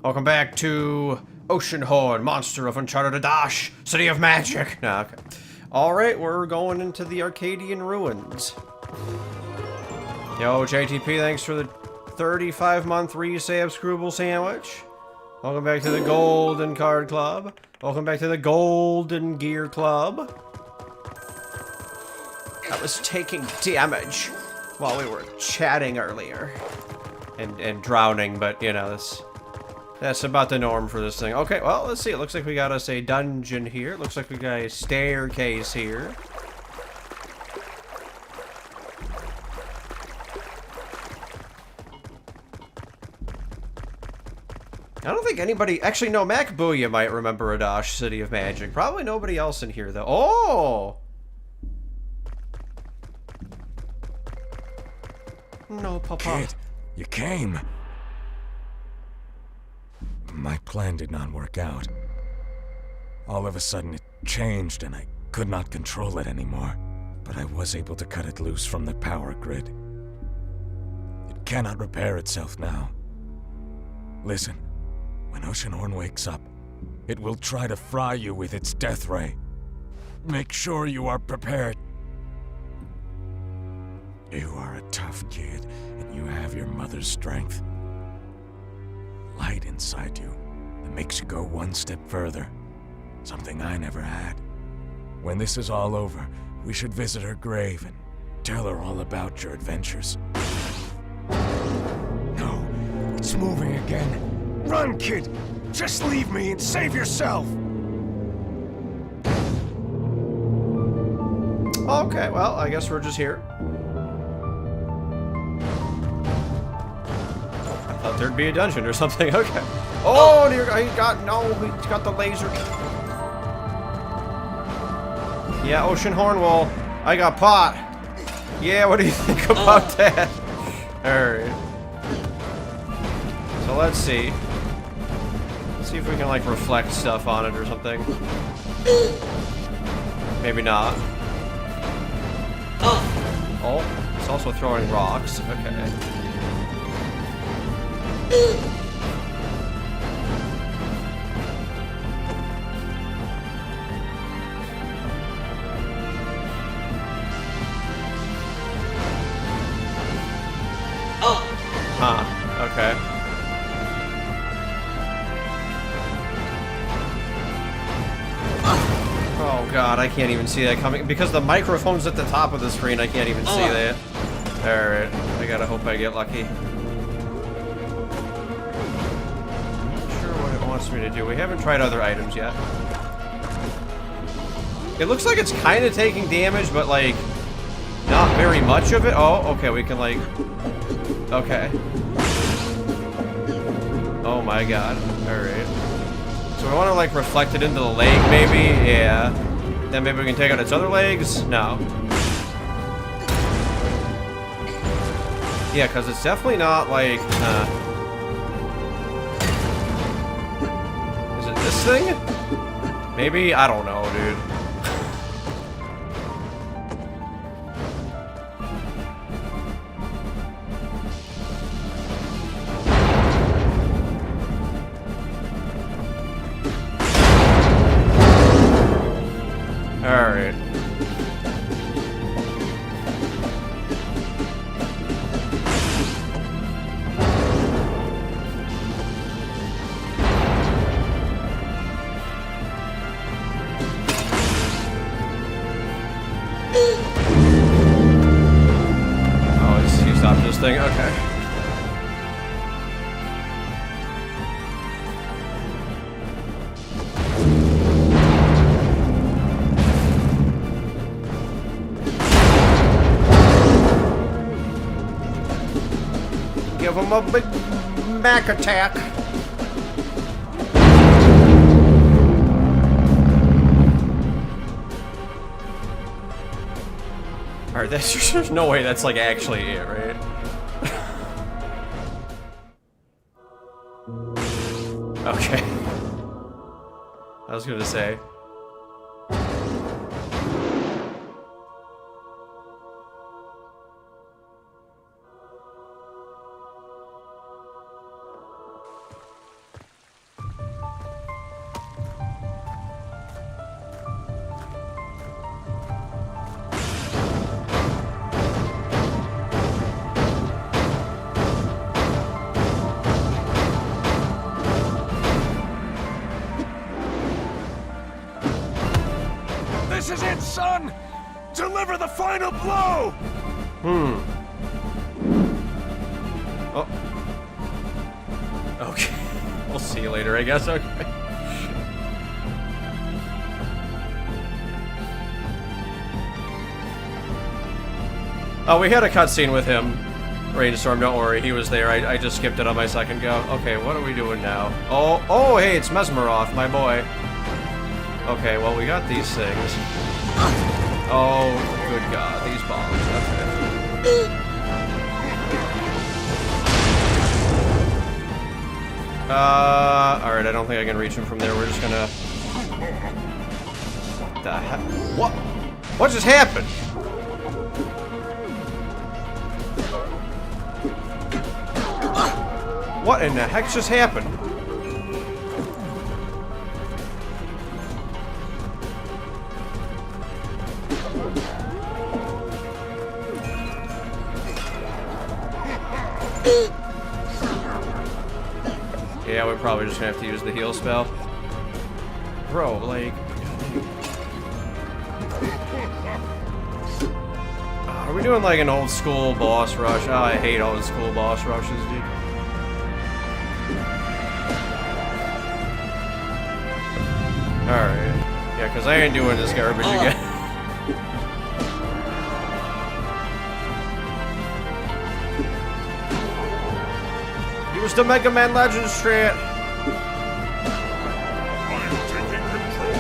Welcome back to Oceanhorn, Monster of Uncharted Adash, City of Magic. Nah, okay. Alright, we're going into the Arcadian ruins. Yo, JTP, thanks for the 35-month resave Screwball sandwich. Welcome back to the Golden Card Club. Welcome back to the Golden Gear Club. I was taking damage while we were chatting earlier. And drowning, but, you know, that's about the norm for this thing. Okay, well, let's see. It looks like we got us a dungeon here. It looks like we got a staircase here. I don't think anybody... Actually, no, Mac Booyah might remember Adash, City of Magic. Probably nobody else in here, though. Oh! No, Papa. Kid, you came. My plan did not work out. All of a sudden, it changed, and I could not control it anymore. But I was able to cut it loose from the power grid. It cannot repair itself now. Listen. When Oceanhorn wakes up, it will try to fry you with its death ray. Make sure you are prepared. You are a tough kid, and you have your mother's strength. Light inside you that makes you go one step further. Something I never had. When this is all over, we should visit her grave and tell her all about your adventures. No, it's moving again. Run, kid! Just leave me and save yourself! Okay, well, I guess we're just here. I thought there'd be a dungeon or something. Okay. Oh, dear, he got the laser. Yeah, Oceanhorn, well, I got pot. Yeah, what do you think about that? Alright. So let's see. See if we can, like, reflect stuff on it or something. Maybe not. Oh, it's also throwing rocks. Okay. Huh. Okay. Oh god, I can't even see that coming. Because the microphone's at the top of the screen, I can't even see that. Alright, I gotta hope I get lucky. I'm not sure what it wants me to do. We haven't tried other items yet. It looks like it's kind of taking damage, but like, not very much of it. Oh, okay, we can like... Okay. Oh my god. Alright. So we want to, like, reflect it into the leg, maybe? Yeah. Then maybe we can take out its other legs? No. Yeah, because it's definitely not, like, Is it this thing? Maybe? I don't know, dude. Alright. Oh, he stopped this thing? Okay. Give him a big Mac attack. Alright, there's no way that's like actually it, right? Okay. I was gonna say. This is it, son! Deliver the final blow! Oh. Okay. We'll see you later, I guess. Okay. Oh, we had a cutscene with him. Rainstorm, don't worry, he was there. I just skipped it on my second go. Okay, what are we doing now? Oh, hey, it's Mesmeroth, my boy. Okay, well, we got these things. Oh, good God, these bombs. Okay. Alright, I don't think I can reach him from there. We're just gonna... What the heck? What? What just happened? What in the heck just happened? Yeah, we're probably just gonna have to use the heal spell. Bro, like... Are we doing like an old school boss rush? Oh, I hate old school boss rushes, dude. Alright. Yeah, because I ain't doing this garbage again. Use the Mega Man Legends strat. I'm taking control.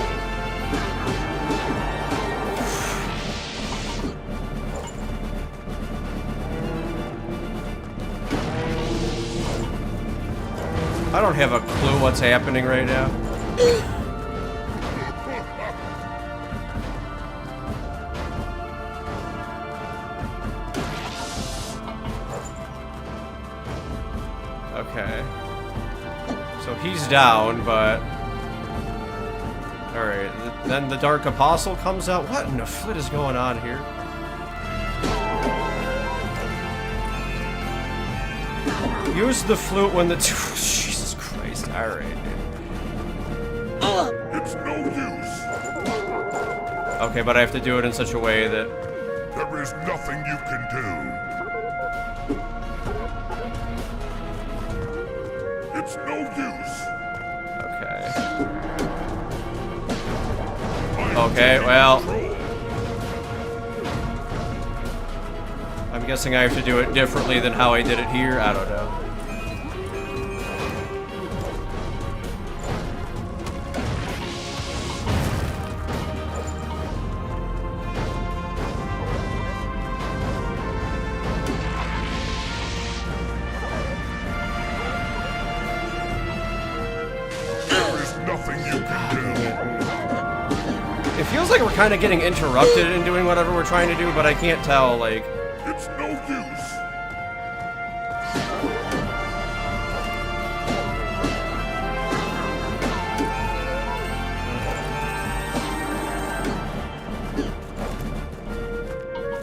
I don't have a clue what's happening right now. Okay. So he's down, but... Alright, then the Dark Apostle comes out. What in the flit is going on here? Use the flute when the... Jesus Christ, alright, dude. It's no use. Okay, but I have to do it in such a way that... There is nothing you can do. It's no use. Okay. I'm Okay, taking well... control. I'm guessing I have to do it differently than how I did it here. I don't know. There is nothing you can do. It feels like we're kind of getting interrupted in doing whatever we're trying to do, but I can't tell, like... It's no use.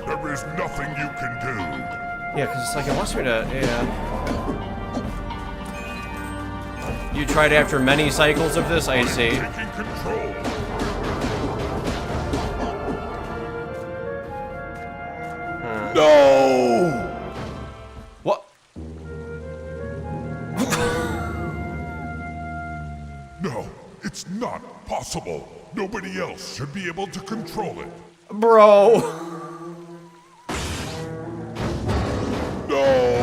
There is nothing you can do. Yeah, because it's like it wants me to... Yeah. You tried after many cycles of this? I see. Taking control. No! What? No, it's not possible. Nobody else should be able to control it. Bro. No!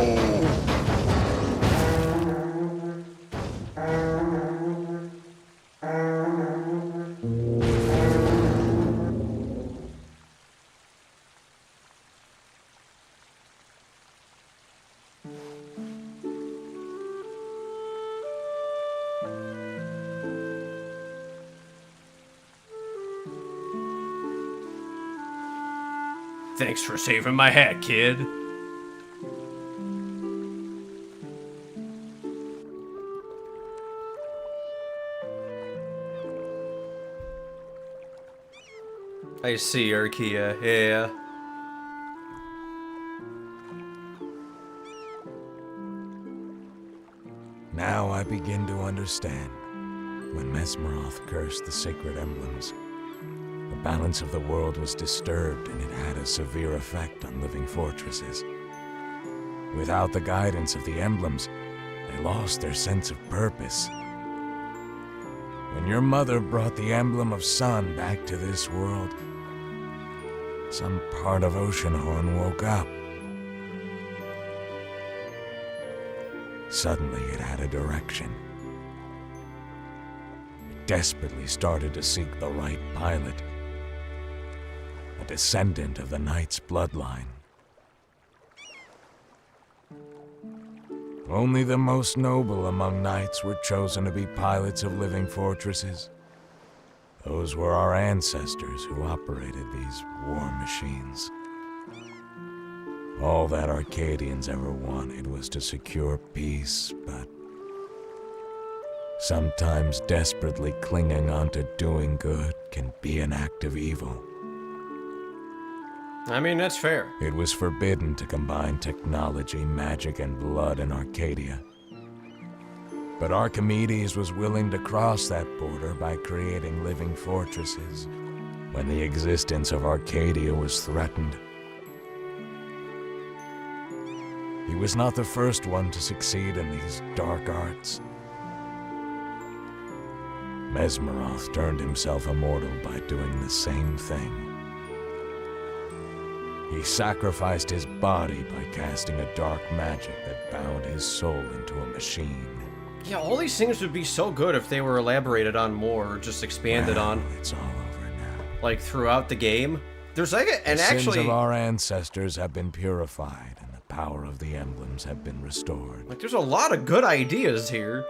Thanks for saving my hat, kid. I see, Archaea. Yeah. Now I begin to understand. When Mesmeroth cursed the sacred emblems, The balance of the world was disturbed, and it had a severe effect on living fortresses. Without the guidance of the emblems, they lost their sense of purpose. When your mother brought the emblem of sun back to this world, some part of Oceanhorn woke up. Suddenly it had a direction. It desperately started to seek the right pilot, a descendant of the Knight's bloodline. Only the most noble among knights were chosen to be pilots of living fortresses. Those were our ancestors who operated these war machines. All that Arcadians ever wanted was to secure peace, but sometimes desperately clinging onto doing good can be an act of evil. I mean, that's fair. It was forbidden to combine technology, magic, and blood in Arcadia. But Archimedes was willing to cross that border by creating living fortresses when the existence of Arcadia was threatened. He was not the first one to succeed in these dark arts. Mesmeroth turned himself immortal by doing the same thing. He sacrificed his body by casting a dark magic that bound his soul into a machine. Yeah, all these things would be so good if they were elaborated on more, or just expanded on. It's all over now. Like, throughout the game. There's like a, and the actually... sins of our ancestors have been purified, and the power of the emblems have been restored. Like, there's a lot of good ideas here.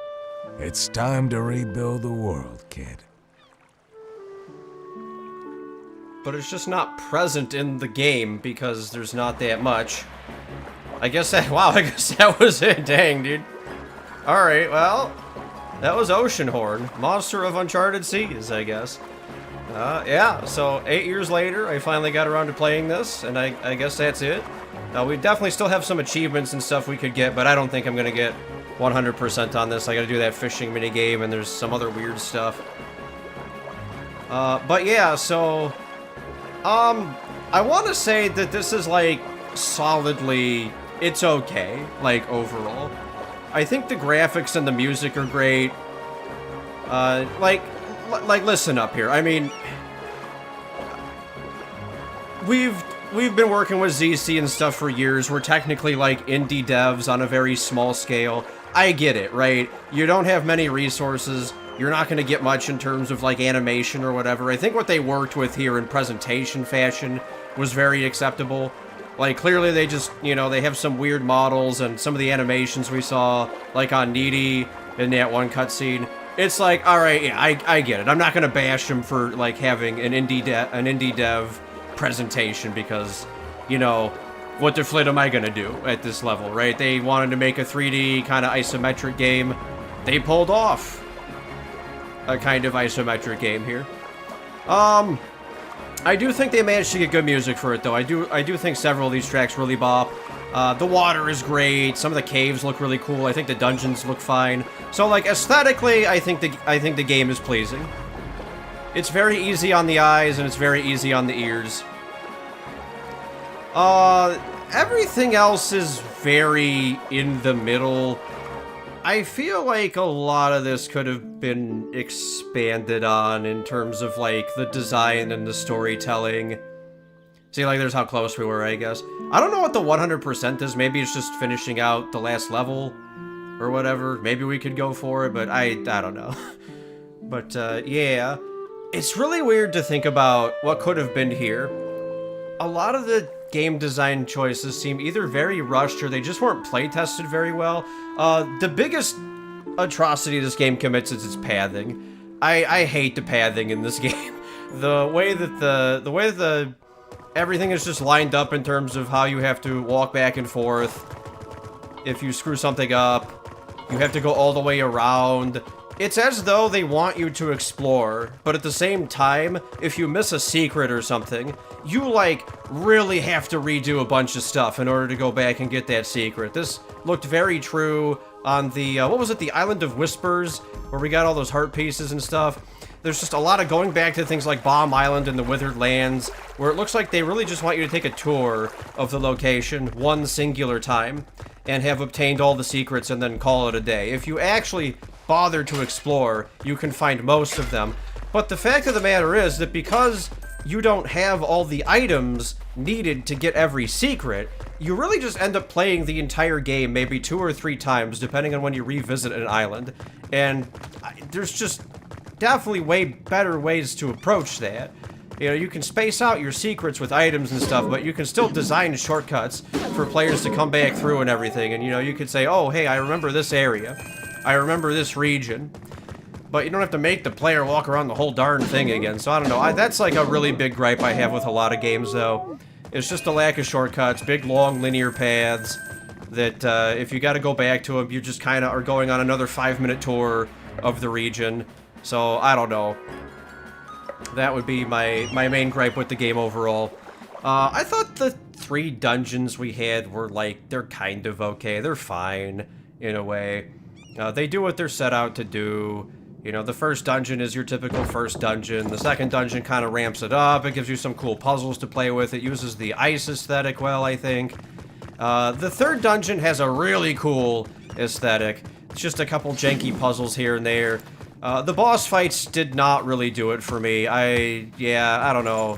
It's time to rebuild the world, kid. But it's just not present in the game because there's not that much. I guess that, wow, I guess that was it. Dang, dude. Alright, well, that was Oceanhorn, monster of Uncharted Seas, I guess. Yeah, so 8 years later, I finally got around to playing this, and I guess that's it. We definitely still have some achievements and stuff we could get, but I don't think I'm gonna get 100% on this. I gotta do that fishing minigame, and there's some other weird stuff. But yeah, so... I want to say that this is, like, solidly... It's okay, like, overall. I think the graphics and the music are great. Like, listen up here. I mean... We've been working with ZC and stuff for years. We're technically, like, indie devs on a very small scale. I get it, right? You don't have many resources. You're not going to get much in terms of, like, animation or whatever. I think what they worked with here in presentation fashion was very acceptable. Like, clearly they just, you know, they have some weird models, and some of the animations we saw, like on Needy in that one cutscene. It's like, alright, yeah, I get it. I'm not going to bash them for, like, having an indie dev presentation because, you know, what the flit am I going to do at this level, right? They wanted to make a 3D kind of isometric game. They pulled off a kind of isometric game here. I do think they managed to get good music for it, though. I do think several of these tracks really bop. The water is great. Some of the caves look really cool. I think the dungeons look fine. So, like, aesthetically, I think the game is pleasing. It's very easy on the eyes, and it's very easy on the ears. Everything else is very in the middle. I feel like a lot of this could have been expanded on in terms of, like, the design and the storytelling. See, like, there's how close we were, I guess. I don't know what the 100% is. Maybe it's just finishing out the last level or whatever. Maybe we could go for it, but I don't know. But, yeah. It's really weird to think about what could have been here. A lot of the game design choices seem either very rushed or they just weren't play-tested very well. The biggest atrocity this game commits is its pathing. I hate the pathing in this game. The way that everything is just lined up in terms of how you have to walk back and forth. If you screw something up, you have to go all the way around. It's as though they want you to explore, but at the same time, if you miss a secret or something, you, like, really have to redo a bunch of stuff in order to go back and get that secret. This looked very true on the, what was it, the Island of Whispers, where we got all those heart pieces and stuff. there's just a lot of going back to things like Bomb Island and the Withered Lands, where it looks like they really just want you to take a tour of the location one singular time and have obtained all the secrets and then call it a day. If you actually bother to explore, you can find most of them. But the fact of the matter is that because you don't have all the items needed to get every secret, you really just end up playing the entire game maybe 2 or 3 times, depending on when you revisit an island. And there's just definitely way better ways to approach that. You know, you can space out your secrets with items and stuff, but you can still design shortcuts for players to come back through and everything. And, you know, you could say, oh, hey, I remember this area. I remember this region. But you don't have to make the player walk around the whole darn thing again. So I don't know. That's like a really big gripe I have with a lot of games, though. It's just a lack of shortcuts, big, long, linear paths that if you got to go back to them, you just kind of are going on another 5-minute tour of the region. So I don't know. That would be my main gripe with the game overall. I thought the 3 dungeons we had were like, they're kind of okay. They're fine, in a way. They do what they're set out to do. You know, the first dungeon is your typical first dungeon. The second dungeon kind of ramps it up. It gives you some cool puzzles to play with. It uses the ice aesthetic well, I think. The third dungeon has a really cool aesthetic. It's just a couple janky puzzles here and there. The boss fights did not really do it for me. I don't know.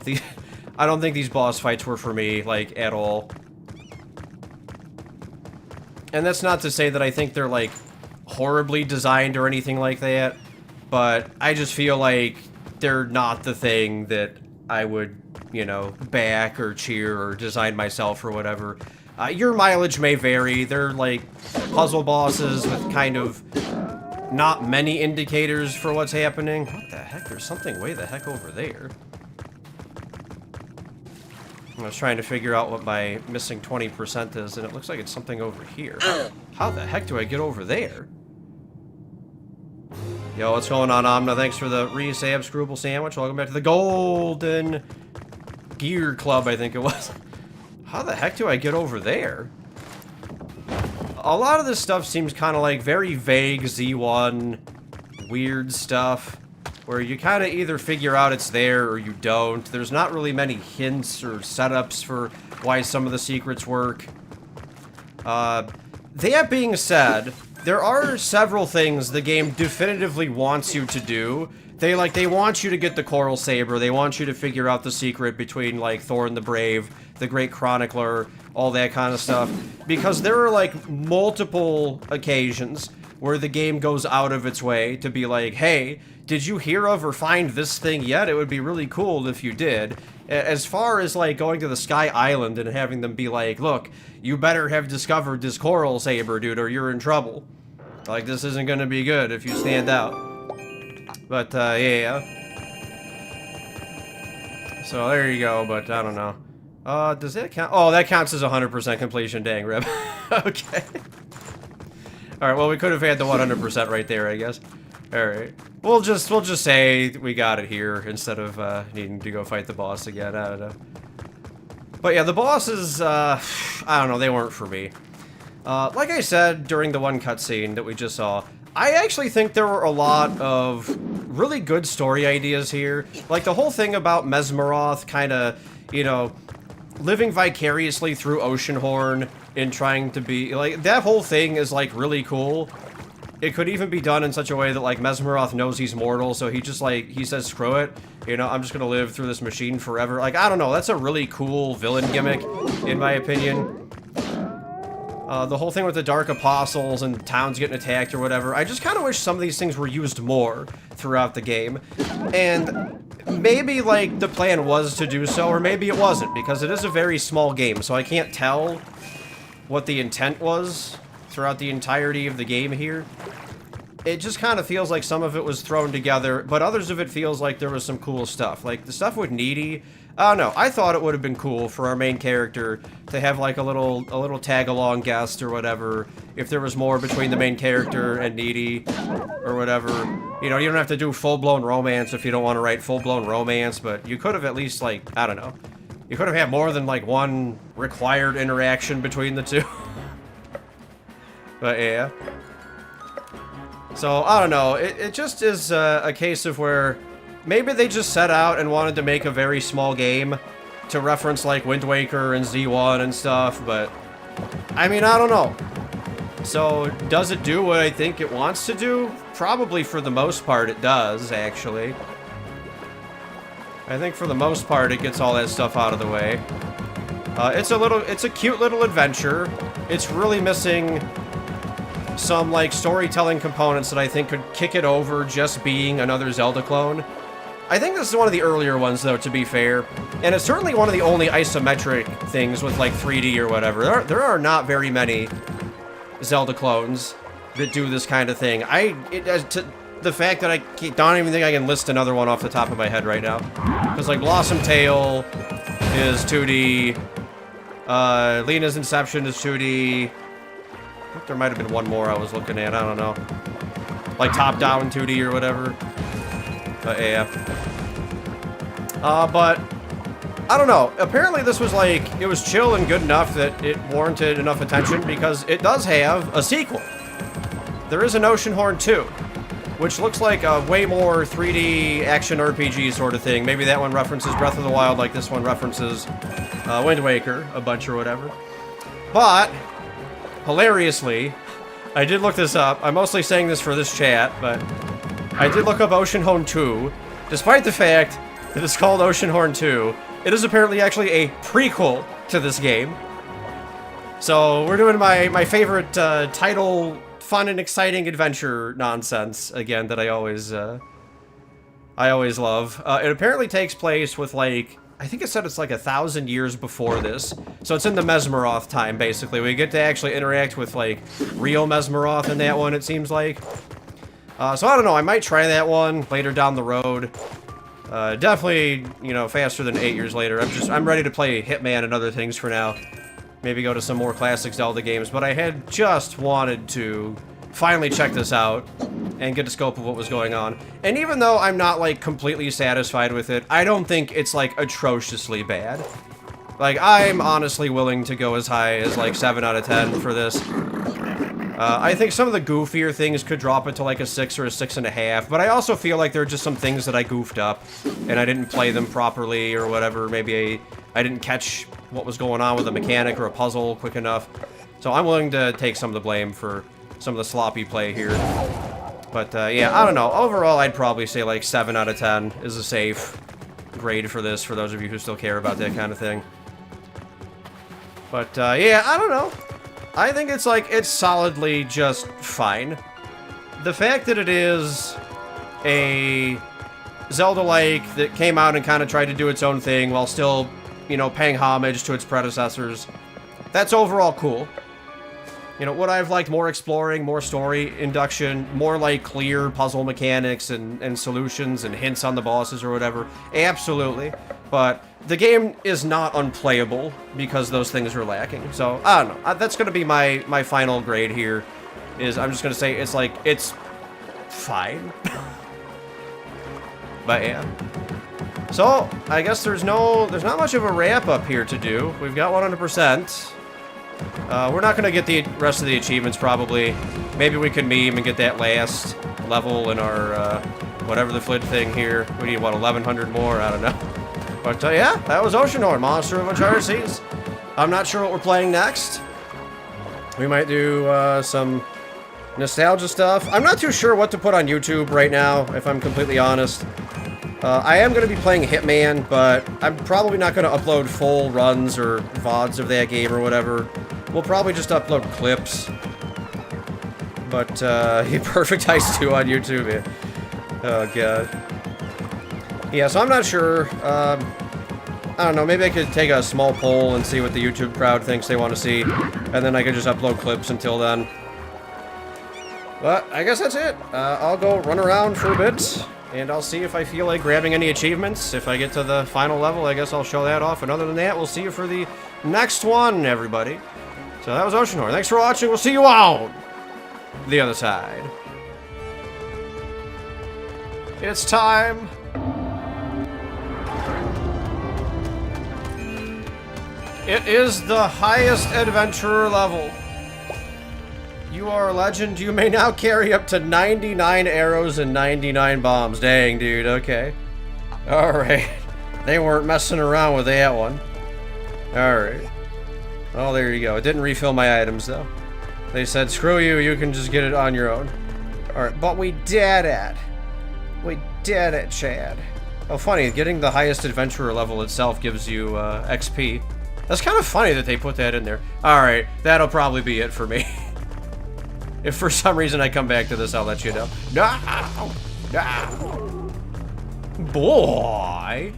I don't think these boss fights were for me, like, at all. And that's not to say that I think they're, like, horribly designed or anything like that. But I just feel like they're not the thing that I would, you know, back or cheer or design myself or whatever. Your mileage may vary. They're like puzzle bosses with kind of not many indicators for what's happening. What the heck? There's something way the heck over there. I was trying to figure out what my missing 20% is, and it looks like it's something over here. How the heck do I get over there? Yo, what's going on, Omna? Thanks for the resab scruple sandwich. Welcome back to the Golden Gear Club, I think it was. How the heck do I get over there? A lot of this stuff seems kind of like very vague Z1 weird stuff, where you kind of either figure out it's there or you don't. There's not really many hints or setups for why some of the secrets work. That being said, there are several things the game definitively wants you to do. They want you to get the Coral Saber. They want you to figure out the secret between, like, Thorn the Brave, the Great Chronicler, all that kind of stuff. Because there are, like, multiple occasions where the game goes out of its way to be like, hey, did you hear of or find this thing yet? It would be really cool if you did. As far as, like, going to the Sky Island and having them be like, look, you better have discovered this Coral Saber, dude, or you're in trouble. Like, this isn't gonna be good if you stand out. But, yeah. So, there you go, but I don't know. Does that count? Oh, that counts as 100% completion, dang, Rip. Okay. Alright, well, we could have had the 100% right there, I guess. Alright. We'll just say we got it here instead of, needing to go fight the boss again. I don't know. But yeah, the bosses, I don't know, they weren't for me. Like I said during the one cutscene that we just saw, I actually think there were a lot of really good story ideas here. Like, the whole thing about Mesmeroth kind of, you know, living vicariously through Oceanhorn and trying to be, like, that whole thing is, like, really cool. It could even be done in such a way that, like, Mesmeroth knows he's mortal, so he just, like, he says, screw it, you know, I'm just gonna live through this machine forever. Like, I don't know, that's a really cool villain gimmick, in my opinion. The whole thing with the Dark Apostles and towns getting attacked or whatever, I just kind of wish some of these things were used more throughout the game. And maybe, like, the plan was to do so, or maybe it wasn't, because it is a very small game, so I can't tell what the intent was throughout the entirety of the game here. It just kind of feels like some of it was thrown together, but others of it feels like there was some cool stuff. Like, the stuff with Needy, I don't know, I thought it would have been cool for our main character to have, like, a little tag-along guest or whatever, if there was more between the main character and Needy, or whatever. You know, you don't have to do full-blown romance if you don't want to write full-blown romance, but you could have at least, like, I don't know. You could have had more than, like, one required interaction between the two. But, yeah. So, I don't know, it just is a case of where maybe they just set out and wanted to make a very small game to reference like Wind Waker and Z1 and stuff, but I mean, I don't know. So, does it do what I think it wants to do? Probably for the most part it does, actually. I think for the most part it gets all that stuff out of the way. It's a cute little adventure. It's really missing some, like, storytelling components that I think could kick it over just being another Zelda clone. I think this is one of the earlier ones, though, to be fair. And it's certainly one of the only isometric things with, like, 3D or whatever. There are not very many Zelda clones that do this kind of thing. The fact that I don't even think I can list another one off the top of my head right now. Because, like, Blossom Tale is 2D. Lena's Inception is 2D. I think there might have been one more I was looking at. I don't know. Like, top-down 2D or whatever. Yeah. But I don't know. Apparently this was like, it was chill and good enough that it warranted enough attention because it does have a sequel. There is an Oceanhorn 2, which looks like a way more 3D action RPG sort of thing. Maybe that one references Breath of the Wild like this one references Wind Waker a bunch or whatever. But, hilariously, I did look this up. I'm mostly saying this for this chat, but I did look up Oceanhorn 2. Despite the fact that it's called Oceanhorn 2, it is apparently actually a prequel to this game. So we're doing my favorite title, fun and exciting adventure nonsense again that I always love. It apparently takes place with, like, I think it said it's like 1,000 years before this. So it's in the Mesmeroth time, basically. We get to actually interact with, like, real Mesmeroth in that one, it seems like. So I don't know, I might try that one later down the road. Definitely, you know, faster than 8 years later. I'm ready to play Hitman and other things for now. Maybe go to some more classic Zelda games, but I had just wanted to finally check this out and get a scope of what was going on. And even though I'm not, like, completely satisfied with it, I don't think it's, like, atrociously bad. Like, I'm honestly willing to go as high as, like, 7 out of 10 for this. I think some of the goofier things could drop it to, like, a 6 or a 6.5, but I also feel like there are just some things that I goofed up, and I didn't play them properly or whatever. Maybe I didn't catch what was going on with a mechanic or a puzzle quick enough. So I'm willing to take some of the blame for some of the sloppy play here. But, yeah, I don't know. Overall, I'd probably say, like, 7 out of 10 is a safe grade for this, for those of you who still care about that kind of thing. But, yeah, I don't know. I think it's, like, it's solidly just fine. The fact that it is a Zelda-like that came out and kind of tried to do its own thing while still, you know, paying homage to its predecessors, that's overall cool. You know, would I have liked more exploring, more story induction, more, like, clear puzzle mechanics and solutions and hints on the bosses or whatever? Absolutely. But the game is not unplayable because those things are lacking. So, I don't know. That's going to be my final grade here. I'm just going to say it's, like, it's fine. But, yeah. So, I guess there's not much of a wrap-up here to do. We've got 100%. We're not going to get the rest of the achievements, probably. Maybe we could meme and get that last level in our, whatever the flit thing here. We need, what, 1,100 more? I don't know. But, yeah, that was Oceanhorn, Monster of Uncharted Seas. I'm not sure what we're playing next. We might do, some nostalgia stuff. I'm not too sure what to put on YouTube right now, if I'm completely honest. I am going to be playing Hitman, but I'm probably not going to upload full runs or VODs of that game or whatever. We'll probably just upload clips. But, Perfect Heist 2 on YouTube, yeah. Oh, God. Yeah, so I'm not sure. I don't know, maybe I could take a small poll and see what the YouTube crowd thinks they want to see. And then I could just upload clips until then. But, I guess that's it. I'll go run around for a bit. And I'll see if I feel like grabbing any achievements. If I get to the final level, I guess I'll show that off. And other than that, we'll see you for the next one, everybody. So that was Oceanhorn. Thanks for watching. We'll see you on the other side. It's time. It is the highest adventurer level. You are a legend. You may now carry up to 99 arrows and 99 bombs. Dang, dude. Okay. Alright. They weren't messing around with that one. Alright. Oh, there you go. It didn't refill my items, though. They said, screw you, you can just get it on your own. Alright, but we did it. We did it, Chad. Oh, funny, getting the highest adventurer level itself gives you XP. That's kind of funny that they put that in there. Alright, that'll probably be it for me. If for some reason I come back to this, I'll let you know. No! No! Boy!